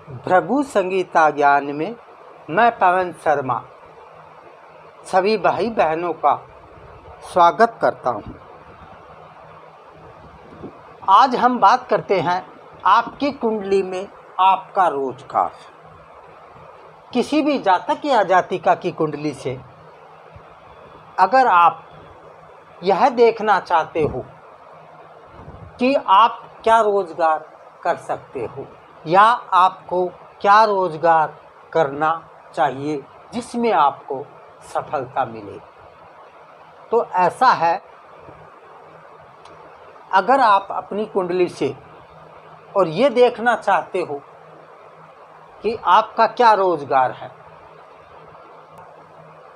भृगु संगीता ज्ञान में मैं पवन शर्मा सभी भाई बहनों का स्वागत करता हूं। आज हम बात करते हैं आपकी कुंडली में आपका रोजगार। किसी भी जातक या जातिका की कुंडली से अगर आप यह देखना चाहते हो कि आप क्या रोजगार कर सकते हो या आपको क्या रोजगार करना चाहिए जिसमें आपको सफलता मिले, तो ऐसा है, अगर आप अपनी कुंडली से और ये देखना चाहते हो कि आपका क्या रोजगार है,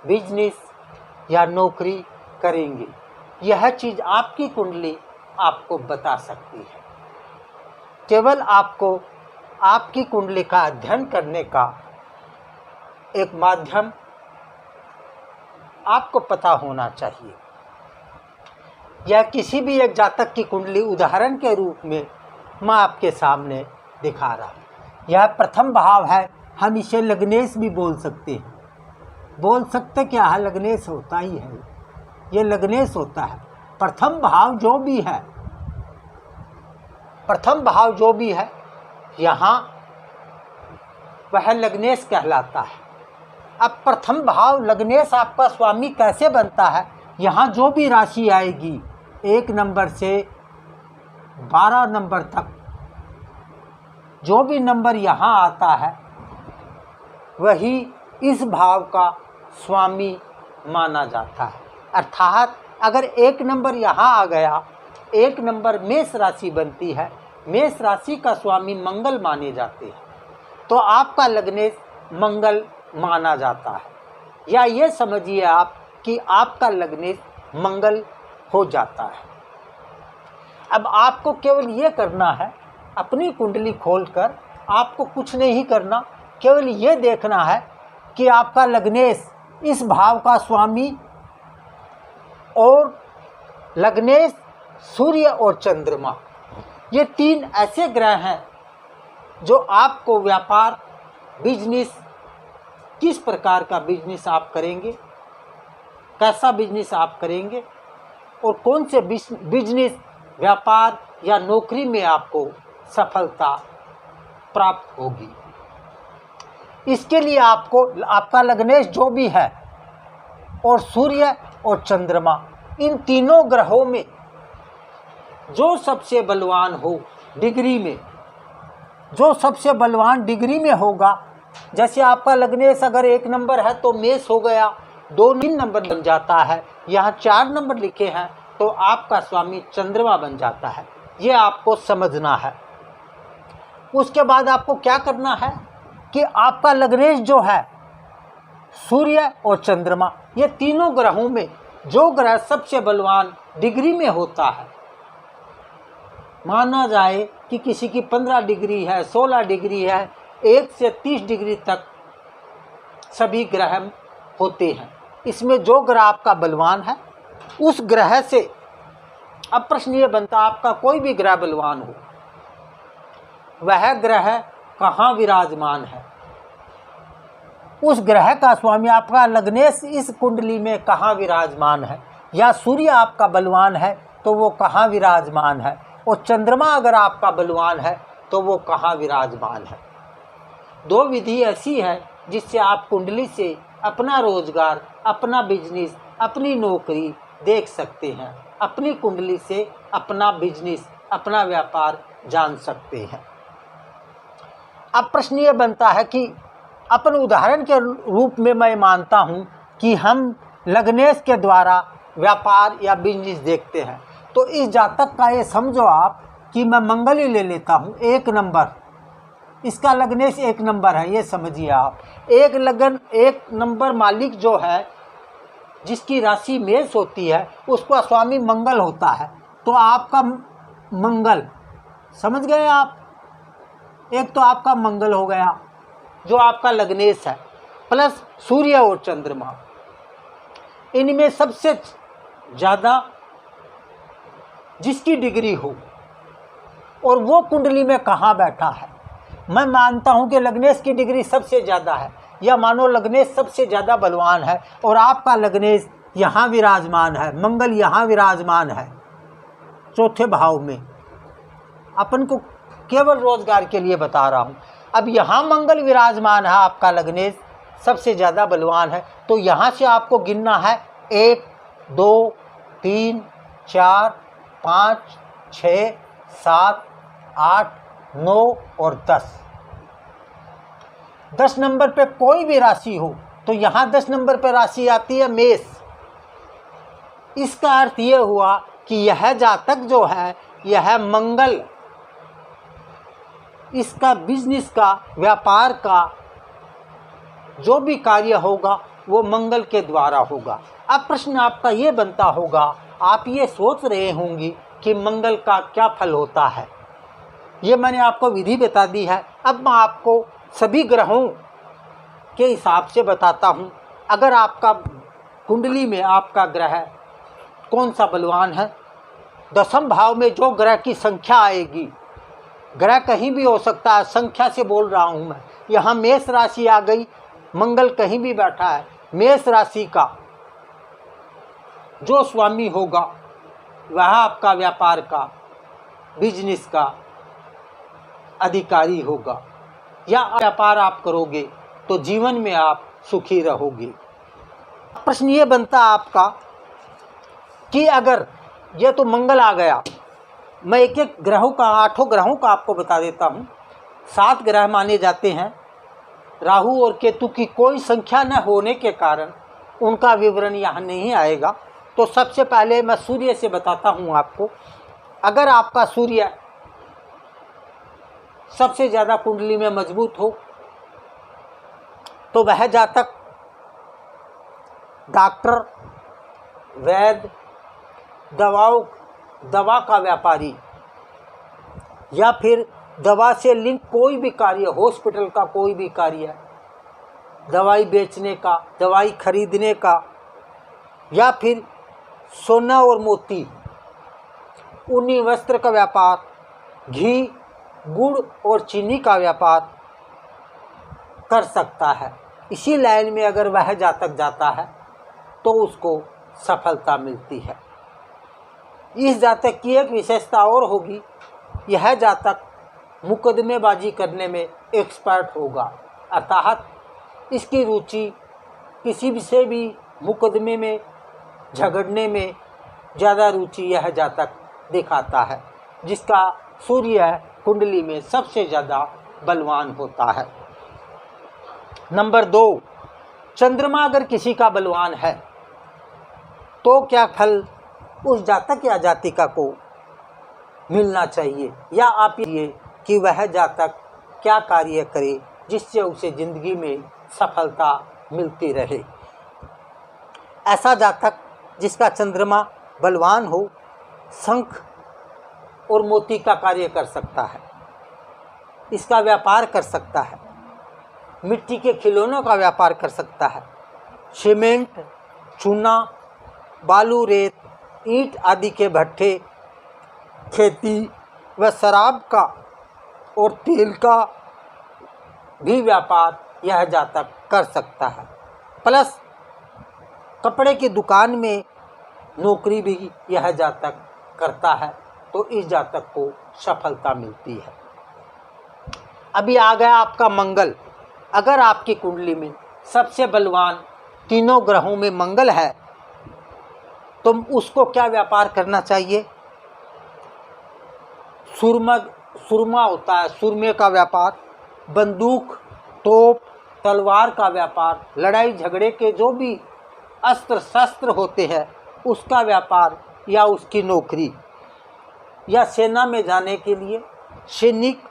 बिजनेस या नौकरी करेंगे, यह चीज़ आपकी कुंडली आपको बता सकती है। केवल आपको आपकी कुंडली का अध्ययन करने का एक माध्यम आपको पता होना चाहिए। यह किसी भी एक जातक की कुंडली उदाहरण के रूप में मैं आपके सामने दिखा रहा हूँ। यह प्रथम भाव है, हम इसे लग्नेश भी बोल सकते हैं। बोल सकते क्या है, लग्नेश होता ही है, ये लग्नेश होता है। प्रथम भाव जो भी है, प्रथम भाव जो भी है यहाँ वह लग्नेश कहलाता है। अब प्रथम भाव लग्नेश आपका स्वामी कैसे बनता है, यहाँ जो भी राशि आएगी 1 नंबर से 12 नंबर तक, जो भी नंबर यहाँ आता है वही इस भाव का स्वामी माना जाता है। अर्थात अगर 1 नंबर यहाँ आ गया, 1 नंबर मेष राशि बनती है, मेष राशि का स्वामी मंगल माने जाते हैं, तो आपका लग्नेश मंगल माना जाता है। या ये समझिए आप कि आपका लग्नेश मंगल हो जाता है। अब आपको केवल ये करना है, अपनी कुंडली खोलकर आपको कुछ नहीं करना, केवल ये देखना है कि आपका लग्नेश इस भाव का स्वामी और लग्नेश, सूर्य और चंद्रमा, ये 3 ऐसे ग्रह हैं जो आपको व्यापार, बिजनेस, किस प्रकार का बिजनेस आप करेंगे, कैसा बिजनेस आप करेंगे और कौन से बिजनेस, व्यापार या नौकरी में आपको सफलता प्राप्त होगी। इसके लिए आपको आपका लग्नेश जो भी है और सूर्य और चंद्रमा, इन तीनों ग्रहों में जो सबसे बलवान हो डिग्री में, जो सबसे बलवान डिग्री में होगा, जैसे आपका लग्नेश अगर 1 नंबर है तो मेष हो गया, 2-3 नंबर बन जाता है, यहाँ 4 नंबर लिखे हैं तो आपका स्वामी चंद्रमा बन जाता है। ये आपको समझना है। उसके बाद आपको क्या करना है कि आपका लग्नेश जो है सूर्य और चंद्रमा, ये तीनों ग्रहों में जो ग्रह सबसे बलवान डिग्री में होता है, माना जाए कि किसी की 15 डिग्री है, 16 डिग्री है, 1 से 30 डिग्री तक सभी ग्रह होते हैं। इसमें जो ग्रह आपका बलवान है उस ग्रह से, अब प्रश्न ये बनता आपका कोई भी ग्रह बलवान हो, वह ग्रह कहाँ विराजमान है, उस ग्रह का स्वामी आपका लग्नेश इस कुंडली में कहाँ विराजमान है, या सूर्य आपका बलवान है तो वो कहाँ विराजमान है, और चंद्रमा अगर आपका बलवान है तो वो कहाँ विराजमान है। 2 विधि ऐसी है जिससे आप कुंडली से अपना रोजगार, अपना बिजनेस, अपनी नौकरी देख सकते हैं। अपनी कुंडली से अपना बिजनेस, अपना व्यापार जान सकते हैं। अब प्रश्न ये बनता है कि अपन उदाहरण के रूप में मैं मानता हूँ कि हम लग्नेश के द्वारा व्यापार या बिजनेस देखते हैं, तो इस जातक का ये समझो आप कि मैं मंगल ही ले लेता हूँ, 1 नंबर, इसका लग्नेश 1 नंबर है, ये समझिए आप। 1 नंबर मालिक जो है, जिसकी राशि मेष होती है, उसका स्वामी मंगल होता है, तो आपका मंगल, समझ गए आप, एक तो आपका मंगल हो गया जो आपका लग्नेश है, प्लस सूर्य और चंद्रमा, इनमें सबसे ज़्यादा जिसकी डिग्री हो और वो कुंडली में कहाँ बैठा है, मैं मानता हूं कि लग्नेश की डिग्री सबसे ज़्यादा है, या मानो लग्नेश सबसे ज़्यादा बलवान है, और आपका लग्नेश यहाँ विराजमान है, मंगल यहाँ विराजमान है चौथे भाव में। अपन को केवल रोजगार के लिए बता रहा हूँ। अब यहाँ मंगल विराजमान है, आपका लग्नेश सबसे ज़्यादा बलवान है, तो यहाँ से आपको गिनना है 1 2 3 4 5 6 7 8 9 और 10। 10 नंबर पे कोई भी राशि हो तो यहाँ 10 नंबर पे राशि आती है मेष। इसका अर्थ ये हुआ कि यह जातक जो है, यह मंगल, इसका बिजनेस का, व्यापार का जो भी कार्य होगा वो मंगल के द्वारा होगा। अब प्रश्न आपका ये बनता होगा, आप ये सोच रहे होंगे कि मंगल का क्या फल होता है। ये मैंने आपको विधि बता दी है। अब मैं आपको सभी ग्रहों के हिसाब से बताता हूँ। अगर आपका कुंडली में आपका ग्रह कौन सा बलवान है, दसम भाव में जो ग्रह की संख्या आएगी, ग्रह कहीं भी हो सकता है, संख्या से बोल रहा हूँ मैं। यहाँ मेष राशि आ गई, मंगल कहीं भी बैठा है, मेष राशि का जो स्वामी होगा वह आपका व्यापार का, बिजनेस का अधिकारी होगा, या व्यापार आप करोगे तो जीवन में आप सुखी रहोगे। प्रश्न ये बनता आपका कि अगर ये तो मंगल आ गया, मैं एक एक ग्रहों का, 8 ग्रहों का आपको बता देता हूँ। 7 ग्रह माने जाते हैं। राहु और केतु की कोई संख्या न होने के कारण उनका विवरण यहाँ नहीं आएगा। तो सबसे पहले मैं सूर्य से बताता हूँ आपको। अगर आपका सूर्य सबसे ज़्यादा कुंडली में मजबूत हो तो वह जातक डॉक्टर, वैद्य, दवा का व्यापारी, या फिर दवा से लिंक कोई भी कार्य, हॉस्पिटल का कोई भी कार्य, दवाई बेचने का, दवाई खरीदने का, या फिर सोना और मोती, ऊनी वस्त्र का व्यापार, घी, गुड़ और चीनी का व्यापार कर सकता है। इसी लाइन में अगर वह जातक जाता है तो उसको सफलता मिलती है। इस जातक की एक विशेषता और होगी, यह जातक मुकदमेबाजी करने में एक्सपर्ट होगा, अर्थात इसकी रुचि किसी भी से भी मुकदमे में झगड़ने में ज़्यादा रुचि यह जातक दिखाता है, जिसका सूर्य कुंडली में सबसे ज़्यादा बलवान होता है। नंबर 2, चंद्रमा अगर किसी का बलवान है तो क्या फल उस जातक या जातिका को मिलना चाहिए, या आप ये कि वह जातक क्या कार्य करे जिससे उसे ज़िंदगी में सफलता मिलती रहे। ऐसा जातक जिसका चंद्रमा बलवान हो, शंख और मोती का कार्य कर सकता है, इसका व्यापार कर सकता है, मिट्टी के खिलौनों का व्यापार कर सकता है, सीमेंट, चूना, बालू, रेत, ईंट आदि के भट्ठे, खेती व शराब का और तेल का भी व्यापार यह जातक कर सकता है। प्लस कपड़े की दुकान में नौकरी भी यह जातक करता है, तो इस जातक को सफलता मिलती है। अभी आ गया आपका मंगल। अगर आपकी कुंडली में सबसे बलवान तीनों ग्रहों में मंगल है तो उसको क्या व्यापार करना चाहिए? सुरमा होता है, सुरमे का व्यापार, बंदूक, तोप, तलवार का व्यापार, लड़ाई झगड़े के जो भी अस्त्र शस्त्र होते हैं उसका व्यापार, या उसकी नौकरी, या सेना में जाने के लिए सैनिक,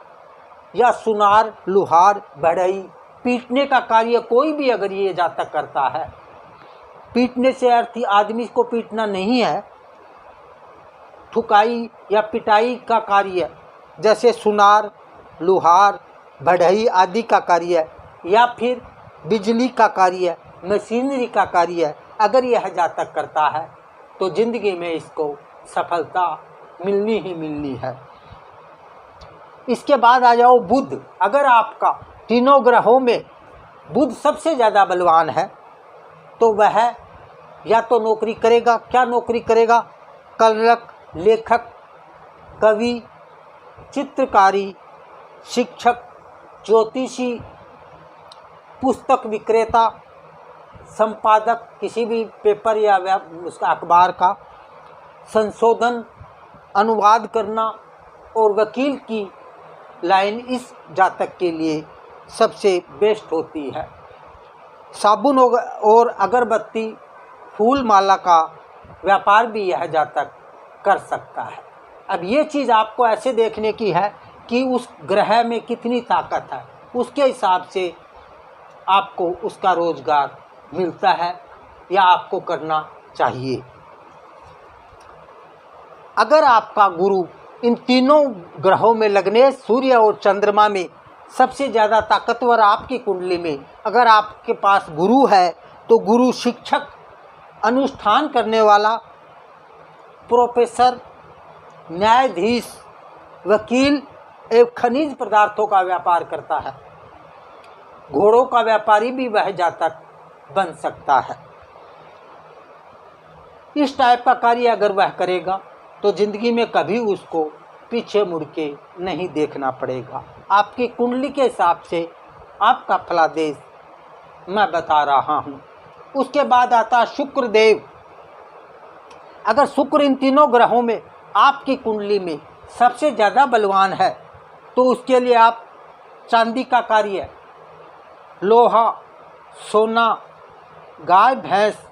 या सुनार, लुहार, बढ़ई, पीटने का कार्य कोई भी अगर ये जातक करता है, पीटने से अर्थ आदमी को पीटना नहीं है, ठुकाई या पिटाई का कार्य जैसे सुनार, लुहार, बढ़ई आदि का कार्य, या फिर बिजली का कार्य, मशीनरी का कार्य अगर यह जातक करता है तो ज़िंदगी में इसको सफलता मिलनी ही मिलनी है। इसके बाद आ जाओ बुध। अगर आपका तीनों ग्रहों में बुध सबसे ज़्यादा बलवान है तो वह या तो नौकरी करेगा, क्या नौकरी करेगा? कलरक, लेखक, कवि, चित्रकारी, शिक्षक, ज्योतिषी, पुस्तक विक्रेता, संपादक किसी भी पेपर या उसका अखबार का, संशोधन, अनुवाद करना और वकील की लाइन इस जातक के लिए सबसे बेस्ट होती है। साबुन और अगरबत्ती, फूल माला का व्यापार भी यह जातक कर सकता है। अब ये चीज़ आपको ऐसे देखने की है कि उस ग्रह में कितनी ताकत है, उसके हिसाब से आपको उसका रोजगार मिलता है या आपको करना चाहिए। अगर आपका गुरु इन तीनों ग्रहों में लगने सूर्य और चंद्रमा में सबसे ज़्यादा ताकतवर आपकी कुंडली में अगर आपके पास गुरु है तो गुरु शिक्षक, अनुष्ठान करने वाला, प्रोफेसर, न्यायाधीश, वकील एवं खनिज पदार्थों का व्यापार करता है, घोड़ों का व्यापारी भी वह जातक बन सकता है। इस टाइप का कार्य अगर वह करेगा तो जिंदगी में कभी उसको पीछे मुड़ के नहीं देखना पड़ेगा। आपकी कुंडली के हिसाब से आपका फलादेश मैं बता रहा हूँ। उसके बाद आता शुक्र देव। अगर शुक्र इन तीनों ग्रहों में आपकी कुंडली में सबसे ज़्यादा बलवान है तो उसके लिए आप चांदी का कार्य, लोहा, सोना, गाय भैंस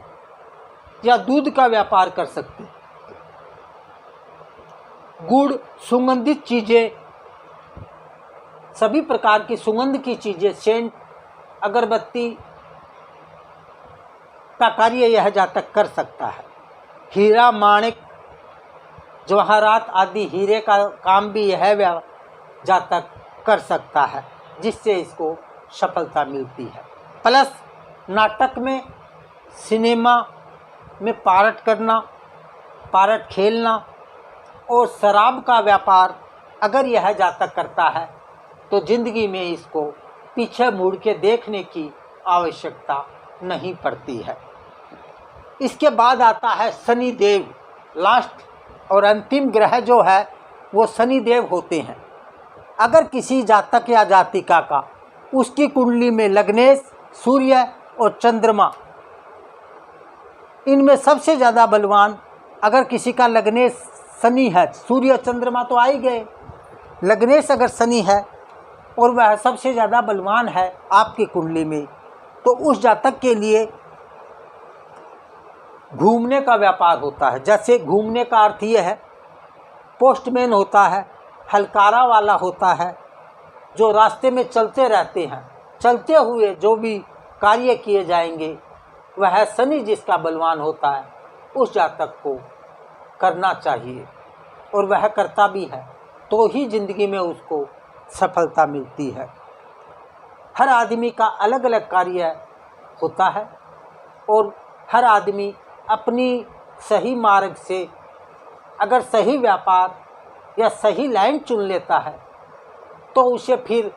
या दूध का व्यापार कर सकते हैं। गुड़, सुगंधित चीज़ें, सभी प्रकार की सुगंध की चीज़ें, सेंट, अगरबत्ती का कार्य यह जातक कर सकता है। हीरा, माणिक, जवाहरात आदि हीरे का काम भी यह जातक कर सकता है, जिससे इसको सफलता मिलती है। प्लस नाटक में, सिनेमा में पार्ट करना, पार्ट खेलना और शराब का व्यापार अगर यह जातक करता है तो ज़िंदगी में इसको पीछे मुड़ के देखने की आवश्यकता नहीं पड़ती है। इसके बाद आता है शनि देव। लास्ट और अंतिम ग्रह जो है वो शनि देव होते हैं। अगर किसी जातक या जातिका का उसकी कुंडली में लग्नेश, सूर्य और चंद्रमा, इनमें सबसे ज़्यादा बलवान अगर किसी का लग्नेश शनि है, सूर्य चंद्रमा तो आ ही गए, लग्नेश अगर शनि है और वह सबसे ज़्यादा बलवान है आपकी कुंडली में, तो उस जातक के लिए घूमने का व्यापार होता है। जैसे घूमने का अर्थ ये है, पोस्टमैन होता है, हलकारा वाला होता है, जो रास्ते में चलते रहते हैं, चलते हुए जो भी कार्य किए जाएंगे वह शनि जिसका बलवान होता है उस जातक को करना चाहिए और वह करता भी है, तो ही ज़िंदगी में उसको सफलता मिलती है। हर आदमी का अलग अलग कार्य होता है और हर आदमी अपनी सही मार्ग से अगर सही व्यापार या सही लाइन चुन लेता है तो उसे फिर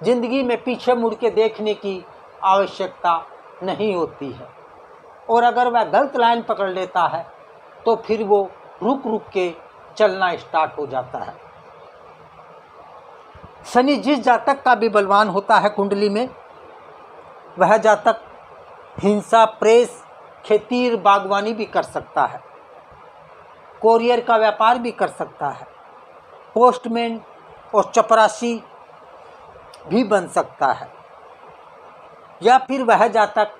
ज़िंदगी में पीछे मुड़ के देखने की आवश्यकता नहीं होती है। और अगर वह गलत लाइन पकड़ लेता है तो फिर वो रुक रुक के चलना स्टार्ट हो जाता है। शनि जिस जातक का भी बलवान होता है कुंडली में, वह जातक हिंसा, प्रेस, खेती, बागवानी भी कर सकता है, कोरियर का व्यापार भी कर सकता है, पोस्टमैन और चपरासी भी बन सकता है, या फिर वह जातक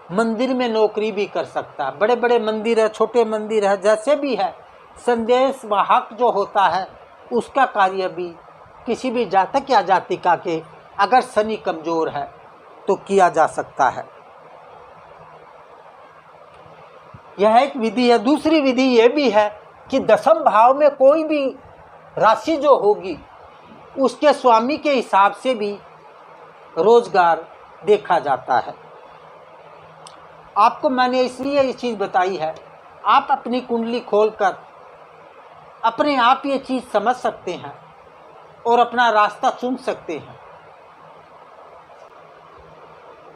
मंदिर में नौकरी भी कर सकता है। बड़े बड़े मंदिर है, छोटे मंदिर है, जैसे भी है, संदेश वाहक जो होता है उसका कार्य भी किसी भी जातक या जातिका के अगर शनि कमज़ोर है तो किया जा सकता है। यह एक विधि है। दूसरी विधि यह भी है कि दशम भाव में कोई भी राशि जो होगी उसके स्वामी के हिसाब से भी रोजगार देखा जाता है। आपको मैंने इसलिए ये चीज़ बताई है, आप अपनी कुंडली खोलकर अपने आप ये चीज़ समझ सकते हैं और अपना रास्ता चुन सकते हैं।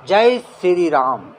जय श्री राम।